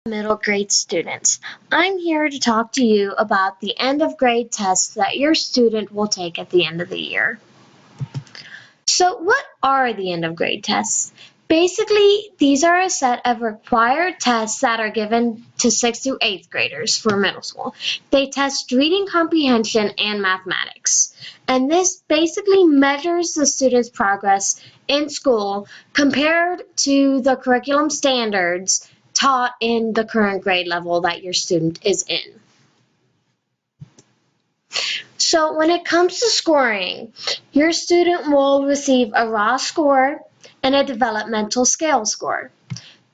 Middle grade students. I'm here to talk to you about the end of grade tests that your student will take at the end of the year. So what are the end of grade tests? Basically, these are a set of required tests that are given to 6th to 8th graders for middle school. They test reading comprehension and mathematics. And this basically measures the student's progress in school compared to the curriculum standards taught in the current grade level that your student is in. So when it comes to scoring, your student will receive a raw score and a developmental scale score.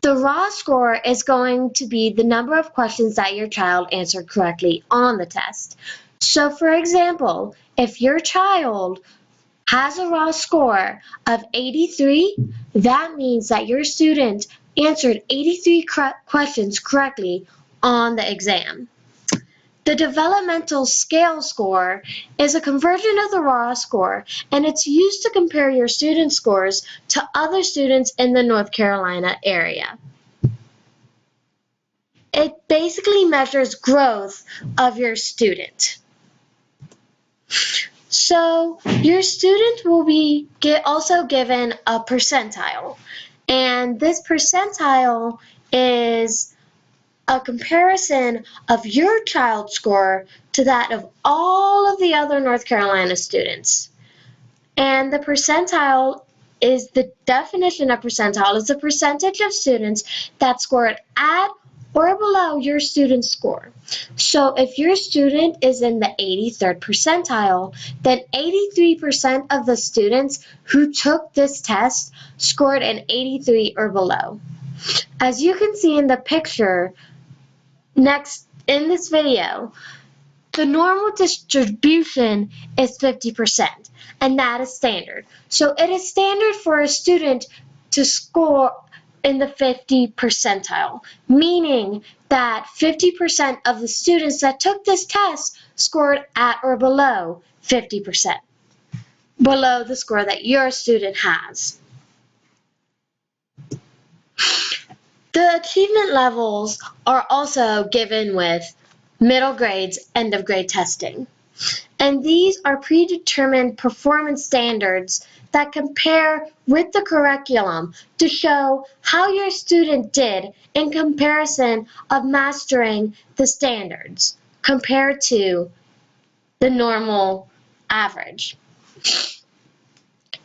The raw score is going to be the number of questions that your child answered correctly on the test. So for example, if your child has a raw score of 83, that means that your student answered 83 questions correctly on the exam. The developmental scale score is a conversion of the raw score, and it's used to compare your student scores to other students in the North Carolina area. It basically measures growth of your student. So your student will be also given a percentile, and this percentile is a comparison of your child's score to that of all of the other North Carolina students. And the percentile is the definition of percentile is the percentage of students that scored at or below your student's score. So if your student is in the 83rd percentile, then 83% of the students who took this test scored an 83 or below. As you can see in the picture next in this video, the normal distribution is 50%, and that is standard. So it is standard for a student to score in the 50 percentile, meaning that 50% of the students that took this test scored at or below 50%, below the score that your student has. The achievement levels are also given with middle grades end of grade testing. And these are predetermined performance standards that compare with the curriculum to show how your student did in comparison of mastering the standards compared to the normal average.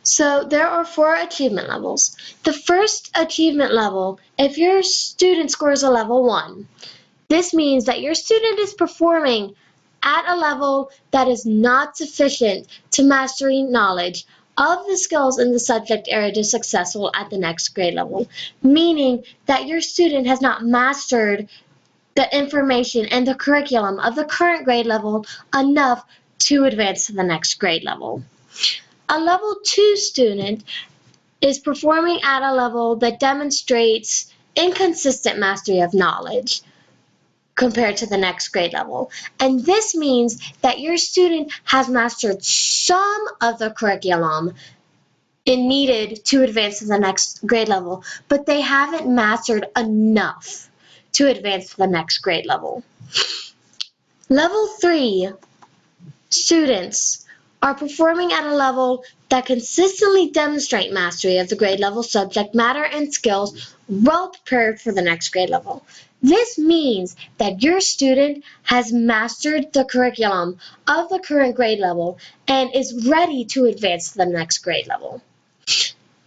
So there are 4 achievement levels. The first achievement level, if your student scores a level 1, this means that your student is performing at a level that is not sufficient to mastering knowledge of the skills in the subject area to successful at the next grade level, meaning that your student has not mastered the information and the curriculum of the current grade level enough to advance to the next grade level. A level 2 student is performing at a level that demonstrates inconsistent mastery of knowledge compared to the next grade level. And this means that your student has mastered some of the curriculum needed to advance to the next grade level, but they haven't mastered enough to advance to the next grade level. Level 3 students are performing at a level that consistently demonstrate mastery of the grade level subject matter and skills, well prepared for the next grade level. This means that your student has mastered the curriculum of the current grade level and is ready to advance to the next grade level.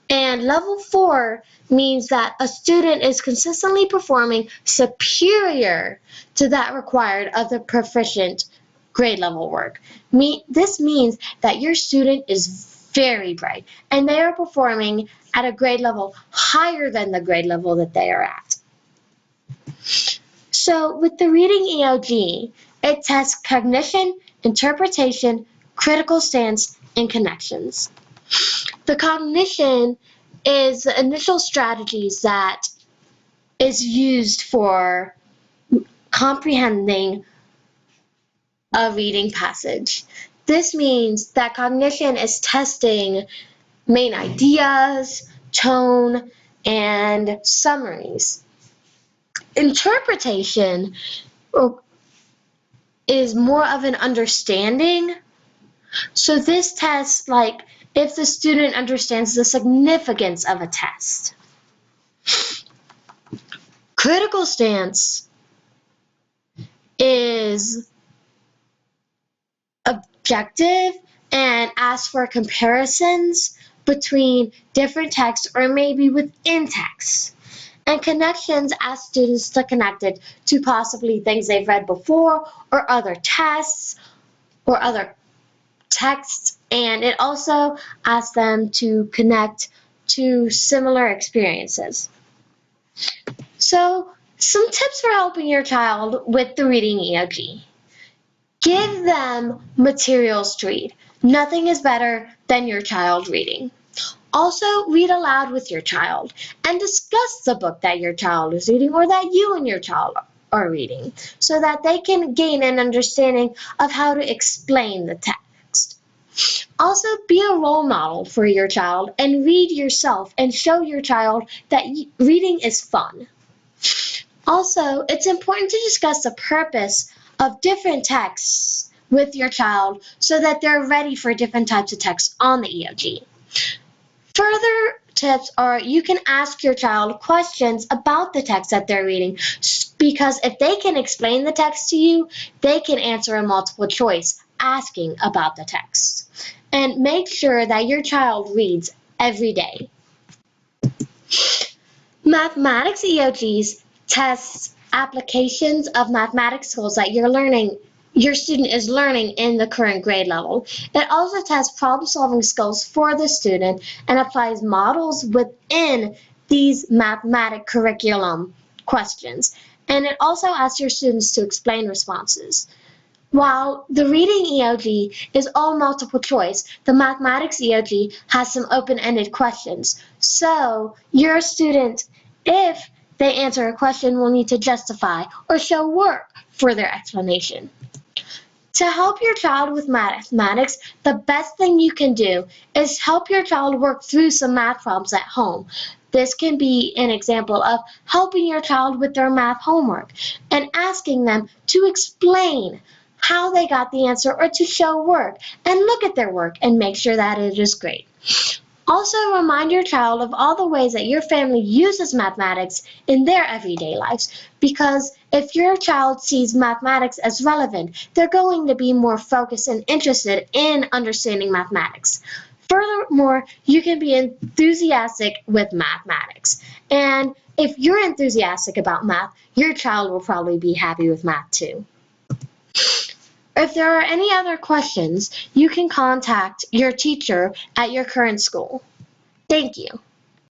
And level 4 means that a student is consistently performing superior to that required of the proficient grade level work. This means that your student is very bright and they are performing at a grade level higher than the grade level that they are at. So with the reading EOG, it tests cognition, interpretation, critical stance, and connections. The cognition is the initial strategies that is used for comprehending a reading passage. This means that cognition is testing main ideas, tone, and summaries. Interpretation is more of an understanding. So this test, like if the student understands the significance of a test. Critical stance is objective and asks for comparisons between different texts or maybe within texts. And connections ask students to connect it to possibly things they've read before or other tests or other texts. And it also asks them to connect to similar experiences. So, some tips for helping your child with the reading EOG. Give them materials to read. Nothing is better than your child reading. Also, read aloud with your child and discuss the book that your child is reading or that you and your child are reading so that they can gain an understanding of how to explain the text. Also, be a role model for your child and read yourself and show your child that reading is fun. Also, it's important to discuss the purpose of different texts with your child so that they're ready for different types of texts on the EOG. Further tips are you can ask your child questions about the text that they're reading because if they can explain the text to you, they can answer a multiple choice asking about the text. And make sure that your child reads every day. Mathematics EOGs tests applications of mathematics skills that your student is learning in the current grade level. It also tests problem-solving skills for the student and applies models within these mathematic curriculum questions. And it also asks your students to explain responses. While the reading EOG is all multiple choice, the mathematics EOG has some open-ended questions. So your student, if they answer a question, will need to justify or show work for their explanation. To help your child with mathematics, the best thing you can do is help your child work through some math problems at home. This can be an example of helping your child with their math homework and asking them to explain how they got the answer or to show work and look at their work and make sure that it is great. Also, remind your child of all the ways that your family uses mathematics in their everyday lives, because if your child sees mathematics as relevant, they're going to be more focused and interested in understanding mathematics. Furthermore, you can be enthusiastic with mathematics. And if you're enthusiastic about math, your child will probably be happy with math too. If there are any other questions, you can contact your teacher at your current school. Thank you.